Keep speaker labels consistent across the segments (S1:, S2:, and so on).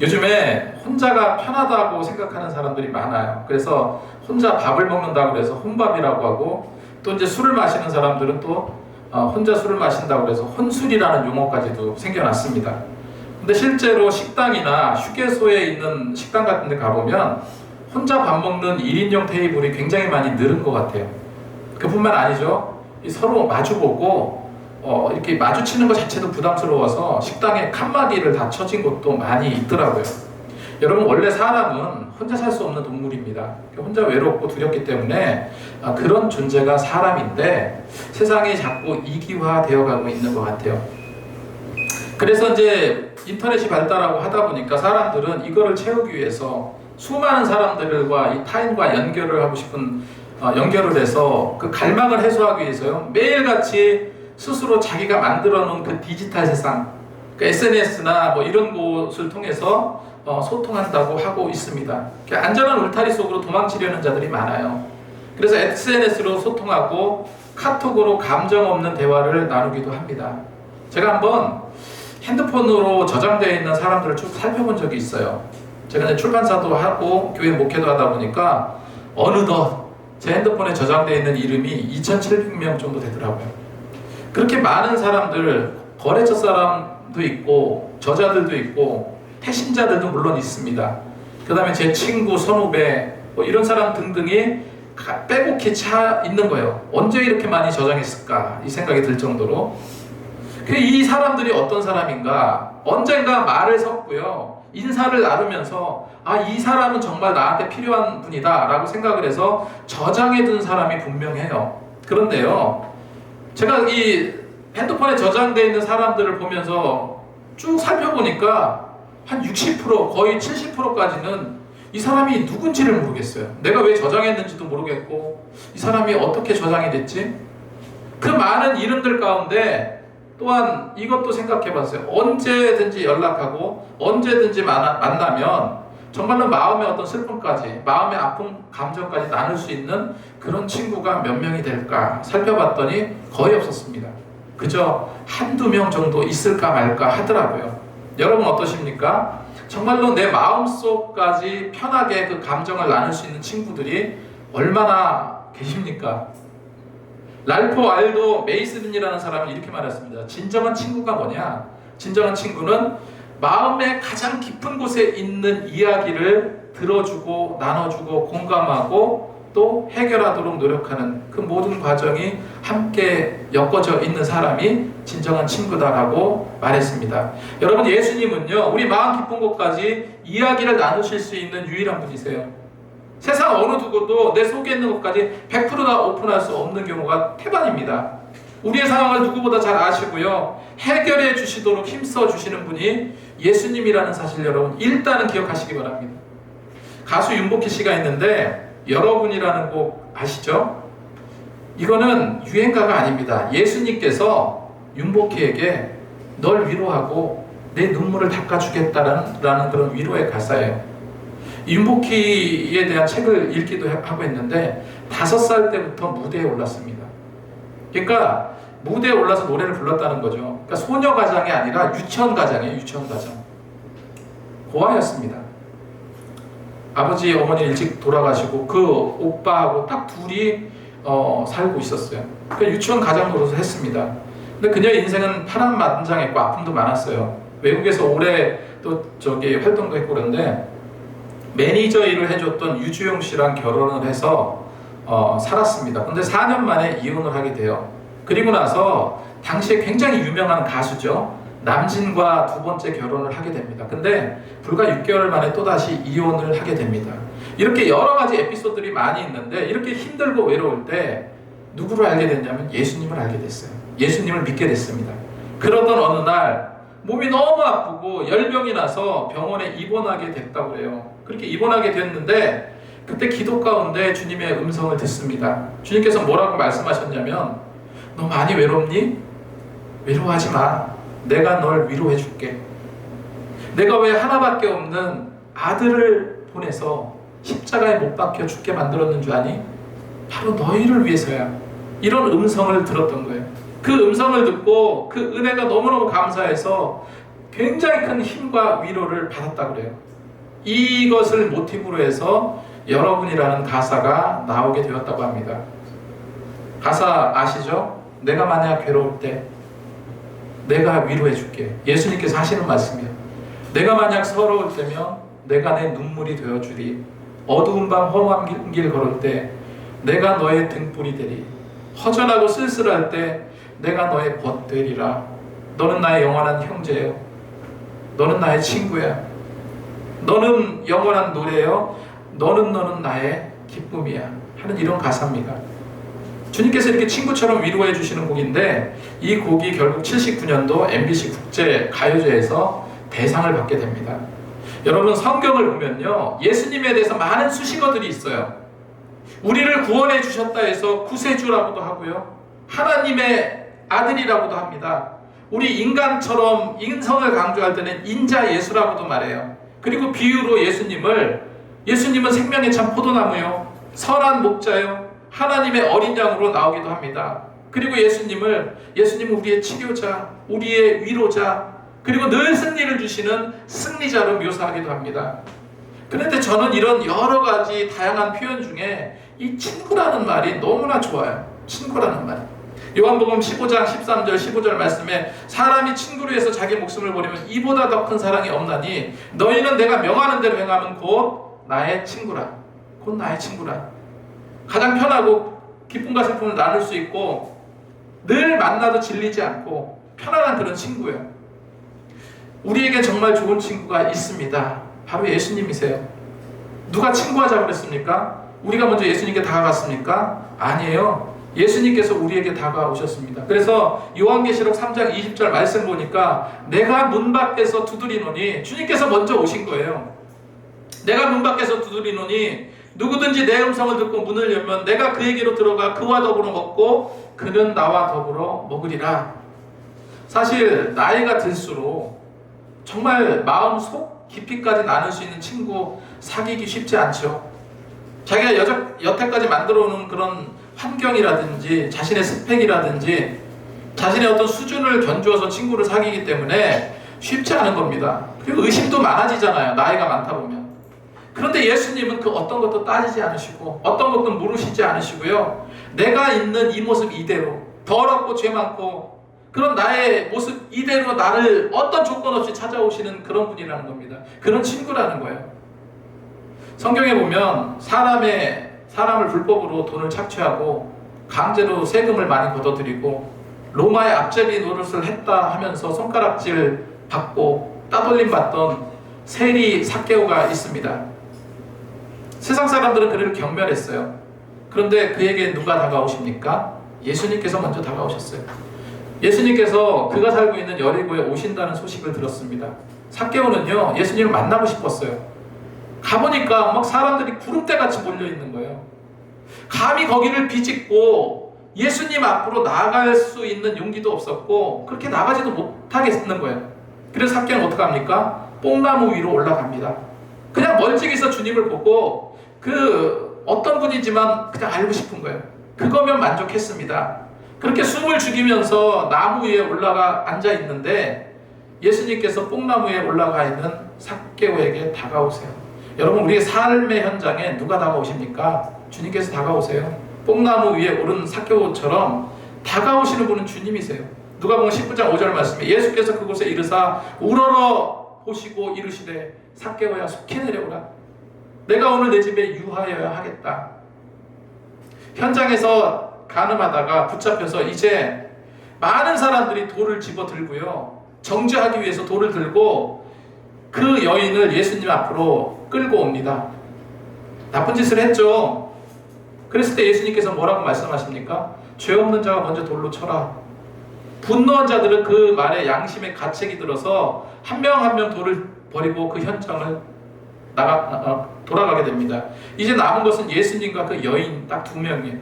S1: 요즘에 혼자가 편하다고 생각하는 사람들이 많아요. 그래서 혼자 밥을 먹는다고 해서 혼밥이라고 하고, 또 이제 술을 마시는 사람들은 또 혼자 술을 마신다고 해서 혼술이라는 용어까지도 생겨났습니다. 근데 실제로 식당이나 휴게소에 있는 식당 같은 데 가보면 혼자 밥 먹는 1인용 테이블이 굉장히 많이 늘은 것 같아요. 그뿐만 아니죠. 서로 마주보고 이렇게 마주치는 것 자체도 부담스러워서 식당에 칸막이를 다 쳐진 곳도 많이 있더라고요. 여러분, 원래 사람은 혼자 살 수 없는 동물입니다. 혼자 외롭고 두렵기 때문에 그런 존재가 사람인데 세상이 자꾸 이기화되어 가고 있는 것 같아요. 그래서 이제 인터넷이 발달하고 하다 보니까 사람들은 이거를 채우기 위해서 수많은 사람들과 이 타인과 연결을 하고 싶은 연결을 해서 그 갈망을 해소하기 위해서요, 매일같이 스스로 자기가 만들어 놓은 그 디지털 세상, 그 SNS나 뭐 이런 곳을 통해서 소통한다고 하고 있습니다. 안전한 울타리 속으로 도망치려는 자들이 많아요. 그래서 SNS로 소통하고 카톡으로 감정 없는 대화를 나누기도 합니다. 제가 한번 핸드폰으로 저장되어 있는 사람들을 쭉 살펴본 적이 있어요. 제가 이제 출판사도 하고 교회 목회도 하다 보니까 어느덧 제 핸드폰에 저장되어 있는 이름이 2,700명 정도 되더라고요. 그렇게 많은 사람들, 거래처 사람도 있고 저자들도 있고 태신자들도 물론 있습니다. 그 다음에 제 친구, 선후배 뭐 이런 사람 등등이 빼곡히 차 있는 거예요. 언제 이렇게 많이 저장했을까 이 생각이 들 정도로. 이 사람들이 어떤 사람인가, 언젠가 말을 섰고요, 인사를 나누면서 이 사람은 정말 나한테 필요한 분이다 라고 생각을 해서 저장해둔 사람이 분명해요. 그런데요, 제가 이 핸드폰에 저장되어 있는 사람들을 보면서 쭉 살펴보니까 한 60%, 거의 70%까지는 이 사람이 누군지를 모르겠어요. 내가 왜 저장했는지도 모르겠고, 이 사람이 어떻게 저장이 됐지? 그 많은 이름들 가운데 또한 이것도 생각해 봤어요. 언제든지 연락하고 언제든지 만나면 정말로 마음의 어떤 슬픔까지, 마음의 아픈 감정까지 나눌 수 있는 그런 친구가 몇 명이 될까 살펴봤더니 거의 없었습니다. 그저 한두 명 정도 있을까 말까 하더라고요. 여러분 어떠십니까? 정말로 내 마음속까지 편하게 그 감정을 나눌 수 있는 친구들이 얼마나 계십니까? 랄프 알도 메이슨이라는 사람은 이렇게 말했습니다. 진정한 친구가 뭐냐? 진정한 친구는 마음의 가장 깊은 곳에 있는 이야기를 들어주고 나눠주고 공감하고 또 해결하도록 노력하는 그 모든 과정이 함께 엮어져 있는 사람이 진정한 친구다라고 말했습니다. 여러분, 예수님은요, 우리 마음 깊은 곳까지 이야기를 나누실 수 있는 유일한 분이세요. 세상 어느 누구도 내 속에 있는 것까지 100%다 오픈할 수 없는 경우가 태반입니다. 우리의 상황을 누구보다 잘 아시고요, 해결해 주시도록 힘써 주시는 분이 예수님이라는 사실 여러분 일단은 기억하시기 바랍니다. 가수 윤복희 씨가 있는데 여러분이라는 곡 아시죠? 이거는 유행가가 아닙니다. 예수님께서 윤복희에게 널 위로하고 내 눈물을 닦아주겠다라는 그런 위로의 가사예요. 윤복희에 대한 책을 읽기도 하고 했는데 5살 때부터 무대에 올랐습니다. 그러니까 무대에 올라서 노래를 불렀다는 거죠. 그러니까 소녀가장이 아니라 유치원가장이에요. 유치원가장. 고아였습니다. 아버지, 어머니 일찍 돌아가시고 그 오빠하고 딱 둘이 살고 있었어요. 그러니까 유치원 가장 노릇을 했습니다. 근데 그녀의 인생은 파란만장했고 아픔도 많았어요. 외국에서 오래 또 활동도 했고 그런데 매니저 일을 해줬던 유주용 씨랑 결혼을 해서 살았습니다. 근데 4년 만에 이혼을 하게 돼요. 그리고 나서 당시에 굉장히 유명한 가수죠. 남진과 두 번째 결혼을 하게 됩니다. 근데 불과 6개월 만에 또다시 이혼을 하게 됩니다. 이렇게 여러 가지 에피소드들이 많이 있는데 이렇게 힘들고 외로울 때 누구를 알게 됐냐면 예수님을 알게 됐어요. 예수님을 믿게 됐습니다. 그러던 어느 날 몸이 너무 아프고 열병이 나서 병원에 입원하게 됐다고 해요. 그렇게 입원하게 됐는데 그때 기도 가운데 주님의 음성을 듣습니다. 주님께서 뭐라고 말씀하셨냐면 너 많이 외롭니? 외로워하지 마. 내가 널 위로해 줄게. 내가 왜 하나밖에 없는 아들을 보내서 십자가에 못 박혀 죽게 만들었는 줄 아니? 바로 너희를 위해서야. 이런 음성을 들었던 거예요. 그 음성을 듣고 그 은혜가 너무너무 감사해서 굉장히 큰 힘과 위로를 받았다고 그래요. 이것을 모티브로 해서 여러분이라는 가사가 나오게 되었다고 합니다. 가사 아시죠? 내가 만약 괴로울 때 내가 위로해 줄게. 예수님께서 하시는 말씀이에요. 내가 만약 서러울 때면 내가 내 눈물이 되어주리. 어두운 밤 험한 길 걸을 때 내가 너의 등불이 되리. 허전하고 쓸쓸할 때 내가 너의 벗 되리라. 너는 나의 영원한 형제요. 너는 나의 친구야. 너는 영원한 노래요. 너는 나의 기쁨이야. 하는 이런 가사입니다. 주님께서 이렇게 친구처럼 위로해 주시는 곡인데, 이 곡이 결국 79년도 MBC 국제 가요제에서 대상을 받게 됩니다. 여러분, 성경을 보면요, 예수님에 대해서 많은 수식어들이 있어요. 우리를 구원해 주셨다 해서 구세주라고도 하고요, 하나님의 아들이라고도 합니다. 우리 인간처럼 인성을 강조할 때는 인자 예수라고도 말해요. 그리고 비유로 예수님은 생명의 참 포도나무요, 선한 목자요, 하나님의 어린 양으로 나오기도 합니다. 그리고 예수님은 우리의 치료자, 우리의 위로자, 그리고 늘 승리를 주시는 승리자로 묘사하기도 합니다. 그런데 저는 이런 여러 가지 다양한 표현 중에 이 친구라는 말이 너무나 좋아요. 친구라는 말. 요한복음 15장 13절 15절 말씀에 사람이 친구로 해서 자기 목숨을 버리면 이보다 더 큰 사랑이 없나니 너희는 내가 명하는 대로 행하면 곧 나의 친구라. 곧 나의 친구라. 가장 편하고 기쁨과 슬픔을 나눌 수 있고 늘 만나도 질리지 않고 편안한 그런 친구예요. 우리에게 정말 좋은 친구가 있습니다. 바로 예수님이세요. 누가 친구하자고 그랬습니까? 우리가 먼저 예수님께 다가갔습니까? 아니에요. 예수님께서 우리에게 다가오셨습니다. 그래서 요한계시록 3장 20절 말씀 보니까 내가 문 밖에서 두드리노니, 주님께서 먼저 오신 거예요. 내가 문 밖에서 두드리노니 누구든지 내 음성을 듣고 문을 열면 내가 그에게로 들어가 그와 더불어 먹고 그는 나와 더불어 먹으리라. 사실 나이가 들수록 정말 마음 속 깊이까지 나눌 수 있는 친구 사귀기 쉽지 않죠. 자기가 여태까지 만들어 오는 그런 환경이라든지 자신의 스펙이라든지 자신의 어떤 수준을 견주어서 친구를 사귀기 때문에 쉽지 않은 겁니다. 그리고 의심도 많아지잖아요, 나이가 많다 보면. 그런데 예수님은 그 어떤 것도 따지지 않으시고 어떤 것도 물으시지 않으시고요, 내가 있는 이 모습 이대로, 더럽고 죄 많고 그런 나의 모습 이대로 나를 어떤 조건 없이 찾아오시는 그런 분이라는 겁니다. 그런 친구라는 거예요. 성경에 보면 사람을 불법으로 돈을 착취하고 강제로 세금을 많이 걷어들이고 로마의 앞제비 노릇을 했다 하면서 손가락질 받고 따돌림 받던 세리 삭개오가 있습니다. 세상 사람들은 그를 경멸했어요. 그런데 그에게 누가 다가오십니까? 예수님께서 먼저 다가오셨어요. 예수님께서 그가 살고 있는 여리고에 오신다는 소식을 들었습니다. 삭개오는요, 예수님을 만나고 싶었어요. 가보니까 막 사람들이 구름대같이 몰려있는 거예요. 감히 거기를 비집고 예수님 앞으로 나아갈 수 있는 용기도 없었고 그렇게 나가지도 못하겠는 거예요. 그래서 삭개오는 어떻게 합니까? 뽕나무 위로 올라갑니다. 그냥 멀찍이서 주님을 보고 그 어떤 분이지만 그냥 알고 싶은 거예요. 그거면 만족했습니다. 그렇게 숨을 죽이면서 나무 위에 올라가 앉아 있는데 예수님께서 뽕나무 위에 올라가 있는 삭개오에게 다가오세요. 여러분, 우리의 삶의 현장에 누가 다가오십니까? 주님께서 다가오세요. 뽕나무 위에 오른 삭개오처럼 다가오시는 분은 주님이세요. 누가복음 19장 5절 말씀에 예수께서 그곳에 이르사 우러러 보시고 이르시되 삭개오야 속히 내려오라. 내가 오늘 내 집에 유하여야 하겠다. 현장에서 가늠하다가 붙잡혀서 이제 많은 사람들이 돌을 집어 들고요, 정죄하기 위해서 돌을 들고 그 여인을 예수님 앞으로 끌고 옵니다. 나쁜 짓을 했죠. 그랬을 때 예수님께서 뭐라고 말씀하십니까? 죄 없는 자가 먼저 돌로 쳐라. 분노한 자들은 그 말에 양심의 가책이 들어서 한 명 한 명 돌을 버리고 그 현장을 돌아가게 됩니다. 이제 남은 것은 예수님과 그 여인 딱 두 명이에요.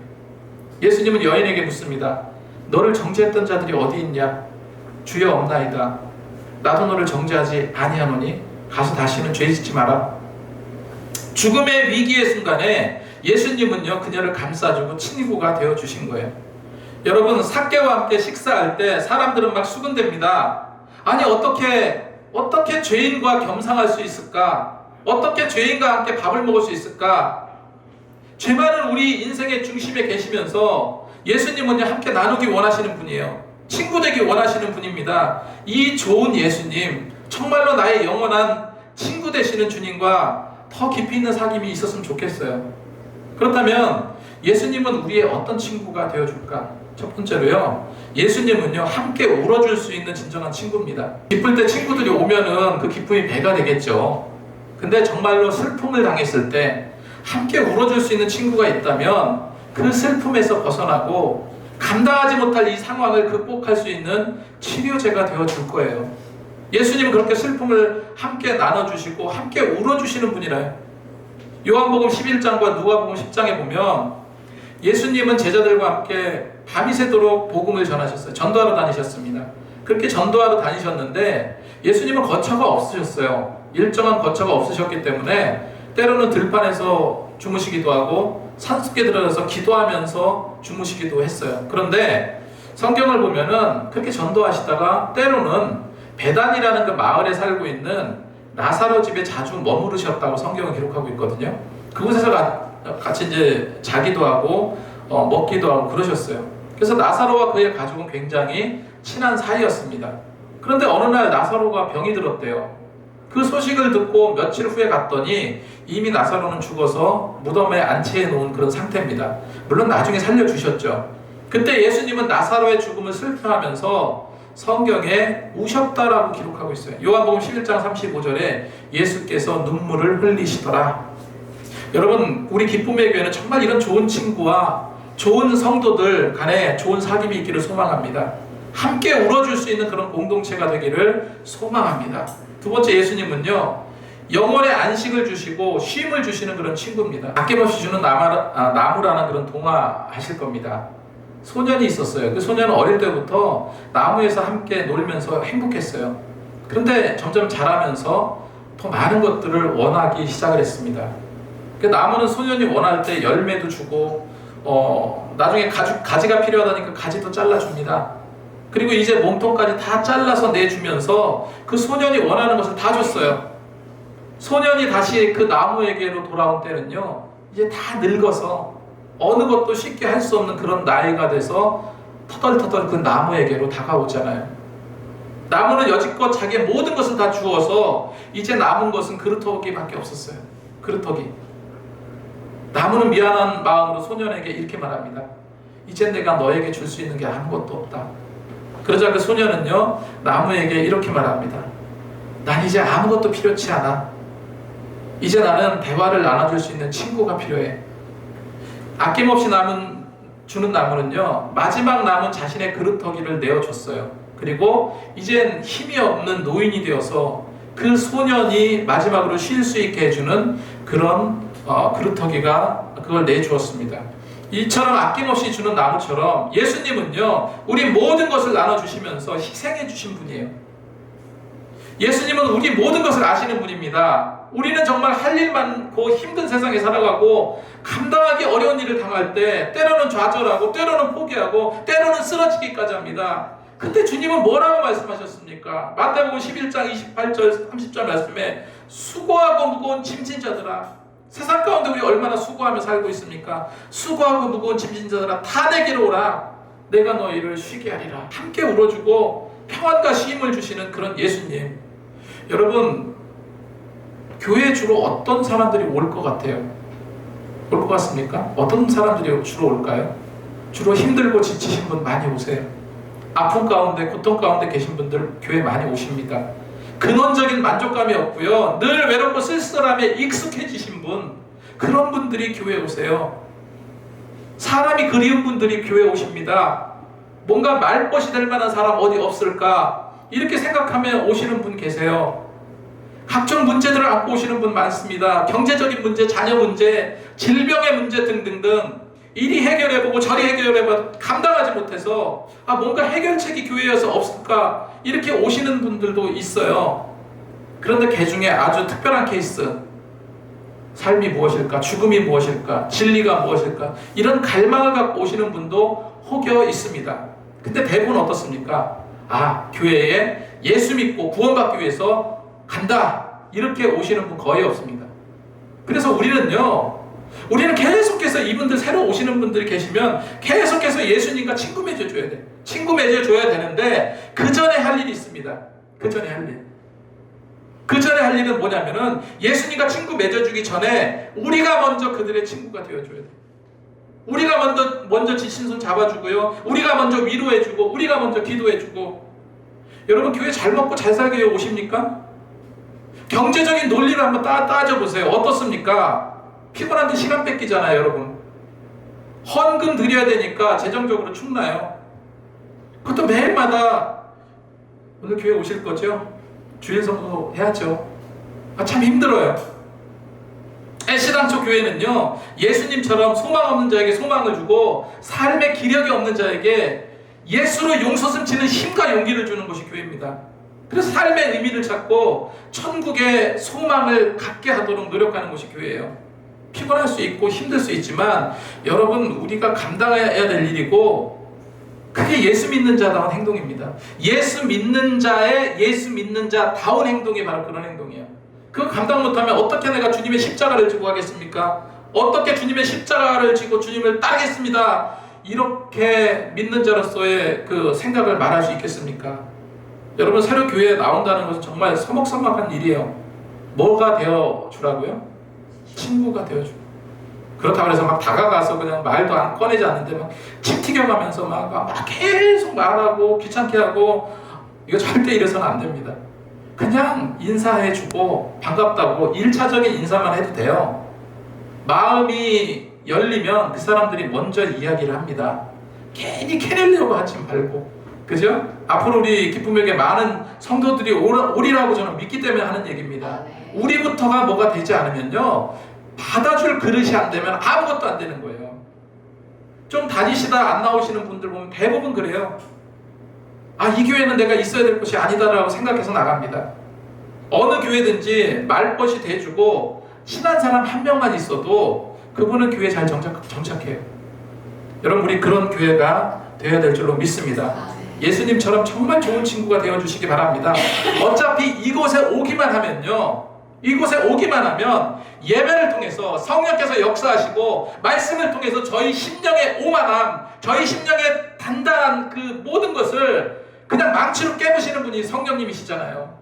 S1: 예수님은 여인에게 묻습니다. 너를 정죄했던 자들이 어디 있냐? 주여 없나이다. 나도 너를 정죄하지 아니하노니 가서 다시는 죄 짓지 마라. 죽음의 위기의 순간에 예수님은요, 그녀를 감싸주고 친구가 되어주신 거예요. 여러분, 삭개와 함께 식사할 때 사람들은 막 수군댑니다. 아니, 어떻게 어떻게 죄인과 겸상할 수 있을까? 어떻게 죄인과 함께 밥을 먹을 수 있을까? 죄 많은 우리 인생의 중심에 계시면서 예수님은요, 함께 나누기 원하시는 분이에요. 친구 되기 원하시는 분입니다. 이 좋은 예수님, 정말로 나의 영원한 친구 되시는 주님과 더 깊이 있는 사귐이 있었으면 좋겠어요. 그렇다면 예수님은 우리의 어떤 친구가 되어줄까? 첫 번째로요, 예수님은요, 함께 울어줄 수 있는 진정한 친구입니다. 기쁠 때 친구들이 오면은 그 기쁨이 배가 되겠죠. 근데 정말로 슬픔을 당했을 때 함께 울어줄 수 있는 친구가 있다면 그 슬픔에서 벗어나고 감당하지 못할 이 상황을 극복할 수 있는 치료제가 되어줄 거예요. 예수님은 그렇게 슬픔을 함께 나눠주시고 함께 울어주시는 분이라요. 요한복음 11장과 누가복음 10장에 보면 예수님은 제자들과 함께 밤이 새도록 복음을 전하셨어요. 전도하러 다니셨습니다. 그렇게 전도하러 다니셨는데 예수님은 거처가 없으셨어요. 일정한 거처가 없으셨기 때문에 때로는 들판에서 주무시기도 하고 산속에 들어가서 기도하면서 주무시기도 했어요. 그런데 성경을 보면은 그렇게 전도하시다가 때로는 베단이라는 그 마을에 살고 있는 나사로 집에 자주 머무르셨다고 성경은 기록하고 있거든요. 그곳에서 같이 이제 자기도 하고 먹기도 하고 그러셨어요. 그래서 나사로와 그의 가족은 굉장히 친한 사이였습니다. 그런데 어느 날 나사로가 병이 들었대요. 그 소식을 듣고 며칠 후에 갔더니 이미 나사로는 죽어서 무덤에 안치해 놓은 그런 상태입니다. 물론 나중에 살려주셨죠. 그때 예수님은 나사로의 죽음을 슬퍼하면서 성경에 우셨다라고 기록하고 있어요. 요한복음 11장 35절에 예수께서 눈물을 흘리시더라. 여러분, 우리 기쁨의 교회는 정말 이런 좋은 친구와 좋은 성도들 간에 좋은 사귐이 있기를 소망합니다. 함께 울어줄 수 있는 그런 공동체가 되기를 소망합니다. 두 번째, 예수님은요, 영원의 안식을 주시고 쉼을 주시는 그런 친구입니다. 아낌없이 주는 나무라는 그런 동화 아실 겁니다. 소년이 있었어요. 그 소년은 어릴 때부터 나무에서 함께 놀면서 행복했어요. 그런데 점점 자라면서 더 많은 것들을 원하기 시작을 했습니다. 그 나무는 소년이 원할 때 열매도 주고 나중에 가지가 필요하다니까 가지도 잘라줍니다. 그리고 이제 몸통까지 다 잘라서 내주면서 그 소년이 원하는 것을 다 줬어요. 소년이 다시 그 나무에게로 돌아온 때는요, 이제 다 늙어서 어느 것도 쉽게 할 수 없는 그런 나이가 돼서 터덜터덜 그 나무에게로 다가오잖아요. 나무는 여지껏 자기의 모든 것을 다 주어서 이제 남은 것은 그루터기밖에 없었어요. 그루터기. 나무는 미안한 마음으로 소년에게 이렇게 말합니다. 이제 내가 너에게 줄 수 있는 게 아무것도 없다. 그러자 그 소년은요, 나무에게 이렇게 말합니다. 난 이제 아무것도 필요치 않아. 이제 나는 대화를 나눠줄 수 있는 친구가 필요해. 아낌없이 주는 나무는요, 마지막 남은 자신의 그루터기를 내어줬어요. 그리고 이젠 힘이 없는 노인이 되어서 그 소년이 마지막으로 쉴 수 있게 해주는 그런 그루터기가 그걸 내주었습니다. 이처럼 아낌없이 주는 나무처럼 예수님은요, 우리 모든 것을 나눠주시면서 희생해 주신 분이에요. 예수님은 우리 모든 것을 아시는 분입니다. 우리는 정말 할 일 많고 힘든 세상에 살아가고 감당하기 어려운 일을 당할 때 때로는 좌절하고 때로는 포기하고 때로는 쓰러지기까지 합니다. 근데 주님은 뭐라고 말씀하셨습니까? 마태복음 11장 28절 30절 말씀에 수고하고 무거운 짐진 자들아, 세상 가운데 우리 얼마나 수고하며 살고 있습니까? 수고하고 무거운 짐진 자들아 다 내게로 오라. 내가 너희를 쉬게 하리라. 함께 울어주고 평안과 쉼을 주시는 그런 예수님. 여러분, 교회에 주로 어떤 사람들이 올 것 같아요? 올 것 같습니까? 어떤 사람들이 주로 올까요? 주로 힘들고 지치신 분 많이 오세요. 아픔 가운데 고통 가운데 계신 분들 교회 많이 오십니다. 근원적인 만족감이 없고요, 늘 외롭고 쓸쓸함에 익숙해지신 분, 그런 분들이 교회에 오세요. 사람이 그리운 분들이 교회에 오십니다. 뭔가 말벗이 될 만한 사람 어디 없을까 이렇게 생각하며 오시는 분 계세요. 각종 문제들을 안고 오시는 분 많습니다. 경제적인 문제, 자녀 문제, 질병의 문제 등등등 이리 해결해보고 저리 해결해보고 감당하지 못해서 뭔가 해결책이 교회에서 없을까 이렇게 오시는 분들도 있어요. 그런데 그 중에 아주 특별한 케이스, 삶이 무엇일까, 죽음이 무엇일까, 진리가 무엇일까, 이런 갈망을 갖고 오시는 분도 혹여 있습니다. 근데 대부분 어떻습니까? 교회에 예수 믿고 구원받기 위해서 간다 이렇게 오시는 분 거의 없습니다. 그래서 우리는 계속해서 이분들 새로 오시는 분들이 계시면 계속해서 예수님과 친구 맺어줘야 돼. 친구 맺어줘야 되는데 그 전에 할 일이 있습니다. 그 전에 할 일은 뭐냐면은 예수님과 친구 맺어주기 전에 우리가 먼저 그들의 친구가 되어줘야 돼. 우리가 먼저 지친 손 잡아주고요. 우리가 먼저 위로해주고 우리가 먼저 기도해주고. 여러분 교회 잘 먹고 잘 살기 위해 오십니까? 경제적인 논리를 한번 따져보세요. 어떻습니까? 피곤한데 시간 뺏기잖아요, 여러분. 헌금 드려야 되니까 재정적으로 축나요. 그것도 매일마다 오늘 교회 오실 거죠? 주일 성도 해야죠. 참 힘들어요. 애시당초 교회는요, 예수님처럼 소망 없는 자에게 소망을 주고 삶의 기력이 없는 자에게 예수로 용서슴치는 힘과 용기를 주는 곳이 교회입니다. 그래서 삶의 의미를 찾고 천국의 소망을 갖게 하도록 노력하는 곳이 교회예요. 피곤할 수 있고 힘들 수 있지만 여러분 우리가 감당해야 될 일이고 그게 예수 믿는 자다운 행동입니다. 예수 믿는 자다운 행동이 바로 그런 행동이에요. 그거 감당 못하면 어떻게 내가 주님의 십자가를 지고 가겠습니까? 어떻게 주님의 십자가를 지고 주님을 따르겠습니다. 이렇게 믿는 자로서의 그 생각을 말할 수 있겠습니까? 여러분 새로 교회에 나온다는 것은 정말 서먹서먹한 일이에요. 뭐가 되어주라고요? 친구가 되어주고. 그렇다고 해서 막 다가가서 그냥 말도 안 꺼내지 않는데 막 침 튀겨가면서 막 계속 말하고 귀찮게 하고 이거 절대 이래서는 안 됩니다. 그냥 인사해주고 반갑다고 1차적인 인사만 해도 돼요. 마음이 열리면 그 사람들이 먼저 이야기를 합니다. 괜히 캐내려고 하지 말고. 그죠? 앞으로 우리 기쁨에게 많은 성도들이 오리라고 저는 믿기 때문에 하는 얘기입니다. 우리부터가 뭐가 되지 않으면요, 받아줄 그릇이 안 되면 아무것도 안 되는 거예요. 좀 다니시다 안 나오시는 분들 보면 대부분 그래요. 이 교회는 내가 있어야 될 곳이 아니다라고 생각해서 나갑니다. 어느 교회든지 말벗이 돼주고 친한 사람 한 명만 있어도 그분은 교회에 잘 정착해요. 여러분 우리 그런 교회가 되어야 될 줄로 믿습니다. 예수님처럼 정말 좋은 친구가 되어주시기 바랍니다. 어차피 이곳에 오기만 하면 예배를 통해서 성령께서 역사하시고 말씀을 통해서 저희 심령의 오만함, 저희 심령의 단단한 그 모든 것을 그냥 망치로 깨부시는 분이 성령님이시잖아요.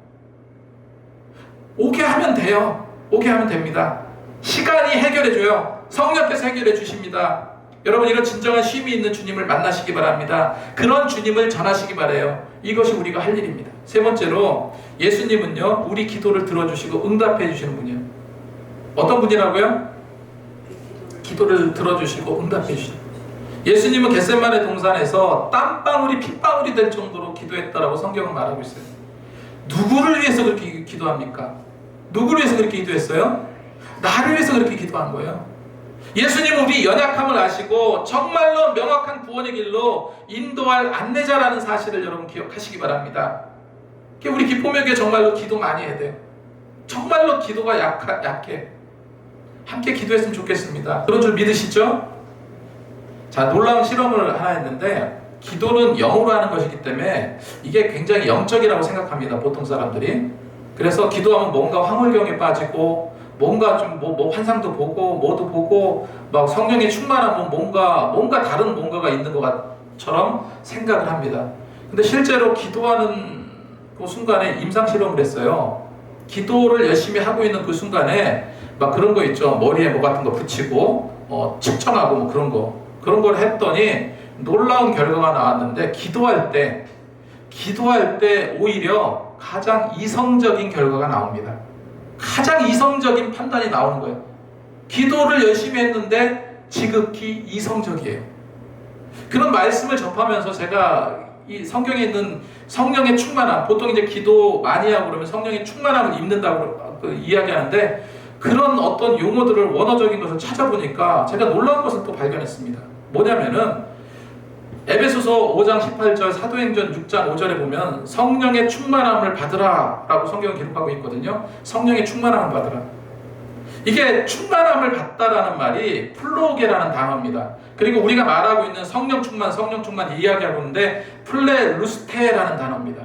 S1: 오게 하면 돼요. 오게 하면 됩니다. 시간이 해결해줘요. 성령께서 해결해 주십니다. 여러분 이런 진정한 쉼이 있는 주님을 만나시기 바랍니다. 그런 주님을 전하시기 바라요. 이것이 우리가 할 일입니다. 세 번째로 예수님은요 우리 기도를 들어주시고 응답해 주시는 분이에요. 어떤 분이라고요? 기도를 들어주시고 응답해 주시는 분. 예수님은 겟세마네 동산에서 땀방울이 핏방울이 될 정도로 기도했다라고 성경은 말하고 있어요. 누구를 위해서 그렇게 기도합니까? 누구를 위해서 그렇게 기도했어요? 나를 위해서 그렇게 기도한 거예요. 예수님은 우리 연약함을 아시고 정말로 명확한 구원의 길로 인도할 안내자라는 사실을 여러분 기억하시기 바랍니다. 우리 기쁨에게 정말로 기도 많이 해야 돼요. 정말로 기도가 약해. 함께 기도했으면 좋겠습니다. 그런 줄 믿으시죠? 자, 놀라운 실험을 하나 했는데 기도는 영으로 하는 것이기 때문에 이게 굉장히 영적이라고 생각합니다. 보통 사람들이. 그래서 기도하면 뭔가 황홀경에 빠지고 뭔가 좀 뭐 환상도 보고 뭐도 보고 막 성령의 충만하면 뭔가 다른 뭔가가 있는 것처럼 생각을 합니다. 근데 실제로 기도하는 그 순간에 임상 실험을 했어요. 기도를 열심히 하고 있는 그 순간에 막 그런 거 있죠. 머리에 뭐 같은 거 붙이고 측정하고 뭐 그런 걸 했더니 놀라운 결과가 나왔는데 기도할 때 오히려 가장 이성적인 결과가 나옵니다. 가장 이성적인 판단이 나오는 거예요. 기도를 열심히 했는데 지극히 이성적이에요. 그런 말씀을 접하면서 제가 이 성경에 있는 성령의 충만함, 보통 이제 기도 많이 하고 그러면 성령의 충만함을 입는다고 이야기하는데 그런 어떤 용어들을 원어적인 것을 찾아보니까 제가 놀라운 것을 또 발견했습니다. 뭐냐면은 에베소서 5장 18절, 사도행전 6장 5절에 보면 성령의 충만함을 받으라 라고 성경은 기록하고 있거든요. 성령의 충만함을 받으라. 이게 충만함을 받다라는 말이 플로게라는 단어입니다. 그리고 우리가 말하고 있는 성령 충만 이야기하고 있는데 플레루스테라는 단어입니다.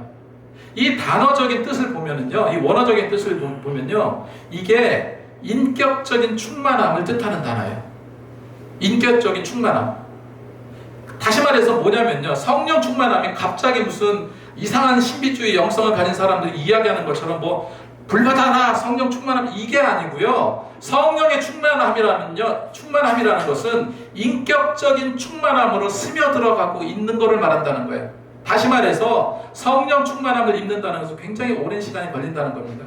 S1: 이 단어적인 뜻을 보면은요, 이 원어적인 뜻을 보면요, 이게 인격적인 충만함을 뜻하는 단어예요. 인격적인 충만함. 다시 말해서 뭐냐면요, 성령 충만함이 갑자기 무슨 이상한 신비주의 영성을 가진 사람들이 이야기하는 것처럼 뭐 불받아라 성령 충만함, 이게 아니고요. 성령의 충만함이라는 것은 인격적인 충만함으로 스며들어가고 있는 것을 말한다는 거예요. 다시 말해서 성령 충만함을 입는다는 것은 굉장히 오랜 시간이 걸린다는 겁니다.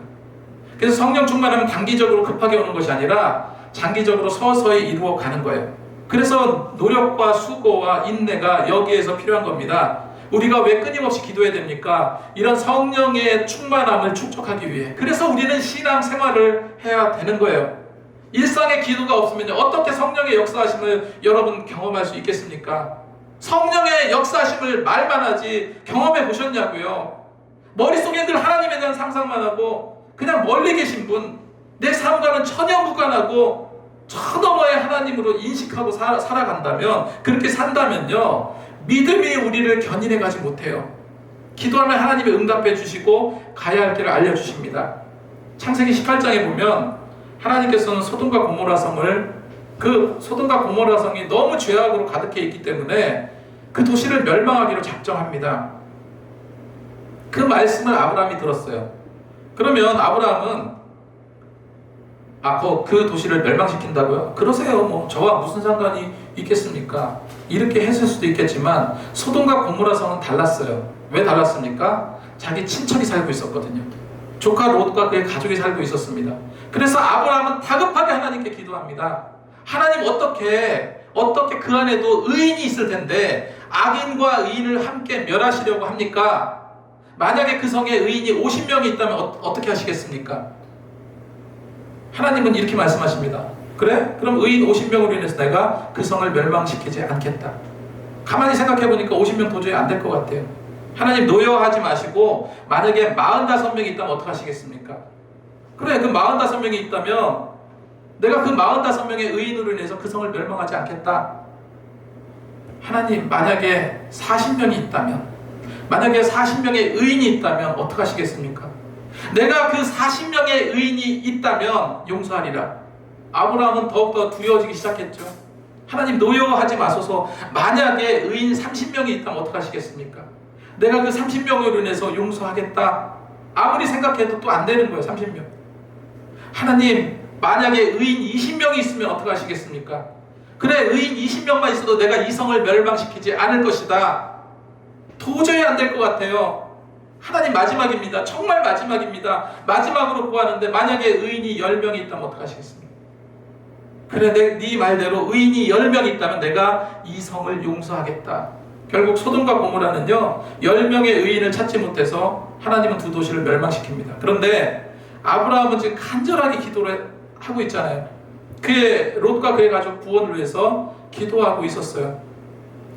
S1: 그래서 성령 충만함은 단기적으로 급하게 오는 것이 아니라 장기적으로 서서히 이루어가는 거예요. 그래서 노력과 수고와 인내가 여기에서 필요한 겁니다. 우리가 왜 끊임없이 기도해야 됩니까? 이런 성령의 충만함을 축적하기 위해. 그래서 우리는 신앙 생활을 해야 되는 거예요. 일상의 기도가 없으면 어떻게 성령의 역사하심을 여러분 경험할 수 있겠습니까? 성령의 역사하심을 말만 하지 경험해 보셨냐고요? 머릿속에 늘 하나님에 대한 상상만 하고 그냥 멀리 계신 분, 내 삶과는 전혀 무관하고 저 너머의 하나님으로 인식하고 살아간다면, 그렇게 산다면요, 믿음이 우리를 견인해 가지 못해요. 기도하면 하나님이 응답해 주시고 가야 할 길을 알려주십니다. 창세기 18장에 보면 하나님께서는 소돔과 고모라 성을, 그 소돔과 고모라 성이 너무 죄악으로 가득해 있기 때문에 그 도시를 멸망하기로 작정합니다. 그 말씀을 아브라함이 들었어요. 그러면 아브라함은 그 도시를 멸망시킨다고요? 그러세요. 뭐 저와 무슨 상관이 있겠습니까? 이렇게 했을 수도 있겠지만 소돔과 고모라 성은 달랐어요. 왜 달랐습니까? 자기 친척이 살고 있었거든요. 조카 롯과 그의 가족이 살고 있었습니다. 그래서 아브라함은 다급하게 하나님께 기도합니다. 하나님, 어떻게 그 안에도 의인이 있을 텐데 악인과 의인을 함께 멸하시려고 합니까? 만약에 그 성에 의인이 50명이 있다면 어떻게 하시겠습니까? 하나님은 이렇게 말씀하십니다. 그래? 그럼 의인 50명으로 인해서 내가 그 성을 멸망시키지 않겠다. 가만히 생각해보니까 50명 도저히 안 될 것 같아요. 하나님, 노여하지 마시고 만약에 45명이 있다면 어떻게 하시겠습니까? 그래, 그 45명이 있다면 내가 그 45명의 의인으로 인해서 그 성을 멸망하지 않겠다. 하나님, 만약에 40명이 있다면, 만약에 40명의 의인이 있다면 어떻게 하시겠습니까? 내가 그 40명의 의인이 있다면 용서하리라. 아브라함은 더욱더 두려워지기 시작했죠. 하나님, 노여워하지 마소서. 만약에 의인 30명이 있다면 어떻게 하시겠습니까? 내가 그 30명으로 인해서 용서하겠다. 아무리 생각해도 또 안 되는 거예요. 30명. 하나님, 만약에 의인 20명이 있으면 어떻게 하시겠습니까? 그래, 의인 20명만 있어도 내가 이 성을 멸망시키지 않을 것이다. 도저히 안 될 것 같아요. 하나님, 마지막입니다. 정말 마지막입니다. 마지막으로 구하는데 만약에 의인이 10명이 있다면 어떻게 하시겠습니까? 그래, 네 말대로 의인이 10명이 있다면 내가 이 성을 용서하겠다. 결국 소돔과 고모라는요, 10명의 의인을 찾지 못해서 하나님은 두 도시를 멸망시킵니다. 그런데 아브라함은 지금 간절하게 기도를 하고 있잖아요. 그의 롯과 그의 가족 구원을 위해서 기도하고 있었어요.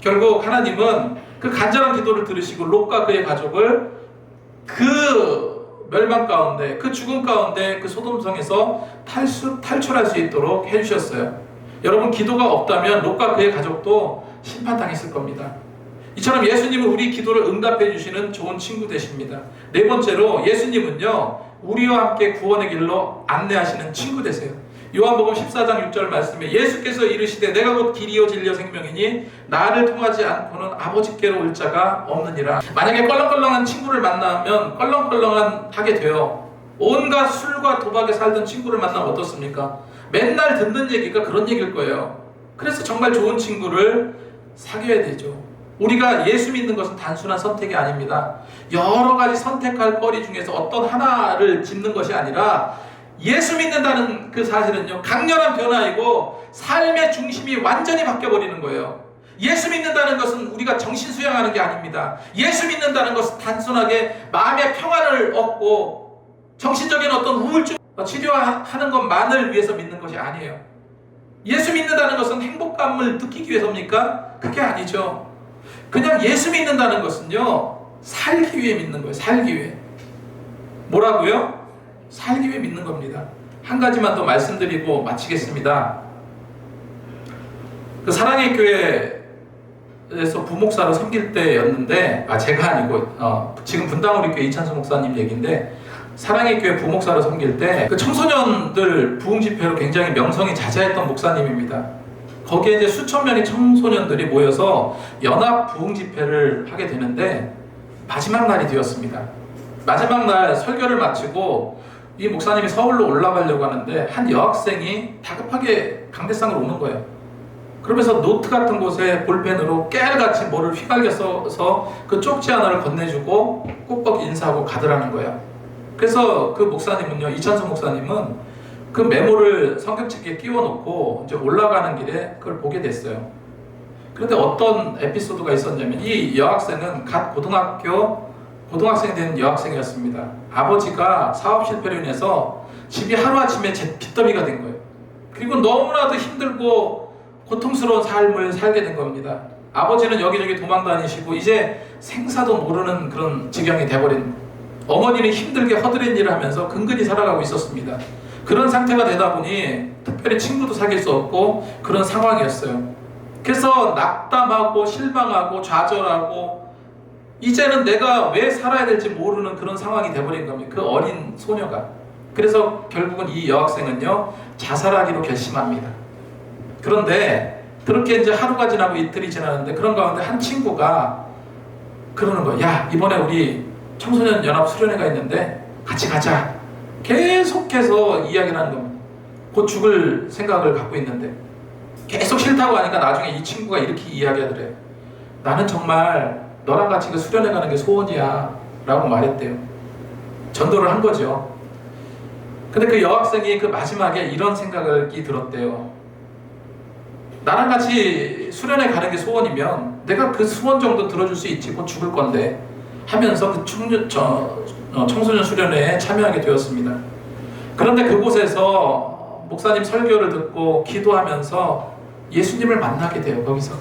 S1: 결국 하나님은 그 간절한 기도를 들으시고 롯과 그의 가족을 그 멸망 가운데, 그 죽음 가운데 그 소돔성에서 탈출할 수 있도록 해주셨어요. 여러분, 기도가 없다면 롯과 그의 가족도 심판당했을 겁니다. 이처럼 예수님은 우리 기도를 응답해 주시는 좋은 친구 되십니다. 네 번째로, 예수님은요, 우리와 함께 구원의 길로 안내하시는 친구 되세요. 요한복음 14장 6절 말씀에 예수께서 이르시되 내가 곧 길이요 진리요 생명이니 나를 통하지 않고는 아버지께로 올 자가 없느니라. 만약에 껄렁껄렁한 친구를 만나면 껄렁껄렁하게 돼요. 온갖 술과 도박에 살던 친구를 만나면 어떻습니까? 맨날 듣는 얘기가 그런 얘기일 거예요. 그래서 정말 좋은 친구를 사귀어야 되죠. 우리가 예수 믿는 것은 단순한 선택이 아닙니다. 여러 가지 선택할 거리 중에서 어떤 하나를 짚는 것이 아니라 예수 믿는다는 그 사실은요, 강렬한 변화이고 삶의 중심이 완전히 바뀌어버리는 거예요. 예수 믿는다는 것은 우리가 정신 수양하는 게 아닙니다. 예수 믿는다는 것은 단순하게 마음의 평안을 얻고 정신적인 어떤 우울증 치료하는 것만을 위해서 믿는 것이 아니에요. 예수 믿는다는 것은 행복감을 느끼기 위해서입니까? 그게 아니죠. 그냥 예수 믿는다는 것은요, 살기 위해 믿는 거예요. 살기 위해. 뭐라고요? 살기 위해 믿는 겁니다. 한 가지만 더 말씀드리고 마치겠습니다. 그 사랑의 교회에서 부목사로 섬길 때였는데, 제가 아니고 지금 분당우리교회 이찬수 목사님 얘기인데, 사랑의 교회 부목사로 섬길 때 그 청소년들 부흥 집회로 굉장히 명성이 자자했던 목사님입니다. 거기에 이제 수천 명의 청소년들이 모여서 연합 부흥 집회를 하게 되는데, 마지막 날이 되었습니다. 마지막 날 설교를 마치고 이 목사님이 서울로 올라가려고 하는데 한 여학생이 다급하게 강대상으로 오는 거예요. 그러면서 노트 같은 곳에 볼펜으로 깨알같이 뭐를 휘갈겨 써서 그 쪽지 하나를 건네주고 꾹꾹 인사하고 가더라는 거예요. 그래서 그 목사님은요, 이찬수 목사님은 그 메모를 성경책에 끼워놓고 이제 올라가는 길에 그걸 보게 됐어요. 그런데 어떤 에피소드가 있었냐면, 이 여학생은 갓 고등학생이 된 여학생이었습니다. 아버지가 사업 실패로 인해서 집이 하루아침에 빚더미가 된 거예요. 그리고 너무나도 힘들고 고통스러운 삶을 살게 된 겁니다. 아버지는 여기저기 도망 다니시고 이제 생사도 모르는 그런 지경이 돼버린, 어머니는 힘들게 허드렛 일을 하면서 근근히 살아가고 있었습니다. 그런 상태가 되다 보니 특별히 친구도 사귈 수 없고 그런 상황이었어요. 그래서 낙담하고 실망하고 좌절하고 이제는 내가 왜 살아야 될지 모르는 그런 상황이 돼버린 겁니다. 그 어린 소녀가. 그래서 결국은 이 여학생은요, 자살하기로 결심합니다. 그런데 그렇게 이제 하루가 지나고 이틀이 지나는데, 그런 가운데 한 친구가 그러는 거야. 야, 이번에 우리 청소년 연합 수련회가 있는데 같이 가자. 계속해서 이야기를 하는 겁니다. 곧 죽을 생각을 갖고 있는데 계속 싫다고 하니까 나중에 이 친구가 이렇게 이야기하더래요. 나는 정말 너랑 같이 그 수련회 가는 게 소원이야 라고 말했대요. 전도를 한 거죠. 근데 그 여학생이 그 마지막에 이런 생각이 들었대요. 나랑 같이 수련회 가는 게 소원이면 내가 그 소원 정도 들어줄 수 있지, 곧 죽을 건데 하면서 그 청소년 수련회에 참여하게 되었습니다. 그런데 그곳에서 목사님 설교를 듣고 기도하면서 예수님을 만나게 돼요. 거기서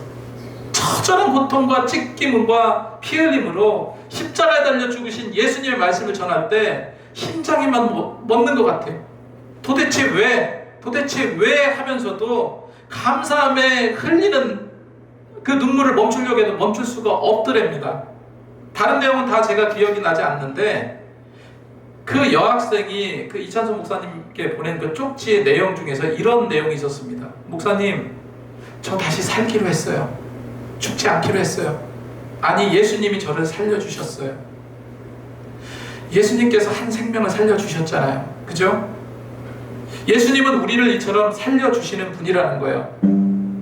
S1: 처절한 고통과 찢김과 피 흘림으로 십자가에 달려 죽으신 예수님의 말씀을 전할 때 심장이 막 멎는 것 같아요. 도대체 왜 하면서도 감사함에 흘리는 그 눈물을 멈추려고 해도 멈출 수가 없더랍니다. 다른 내용은 다 제가 기억이 나지 않는데, 그 여학생이 그 이찬수 목사님께 보낸 그 쪽지의 내용 중에서 이런 내용이 있었습니다. 목사님, 저 다시 살기로 했어요. 죽지 않기로 했어요. 아니, 예수님이 저를 살려주셨어요. 예수님께서 한 생명을 살려주셨잖아요. 그죠? 예수님은 우리를 이처럼 살려주시는 분이라는 거예요.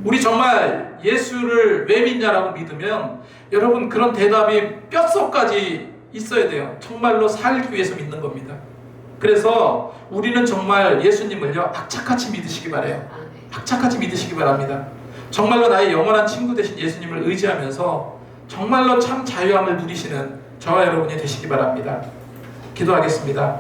S1: 우리 정말 예수를 왜 믿냐라고 믿으면, 여러분, 그런 대답이 뼛속까지 있어야 돼요. 정말로 살기 위해서 믿는 겁니다. 그래서 우리는 정말 예수님을요, 악착같이 믿으시기 바래요. 악착같이 믿으시기 바랍니다. 정말로 나의 영원한 친구 되신 예수님을 의지하면서 정말로 참 자유함을 누리시는 저와 여러분이 되시기 바랍니다. 기도하겠습니다.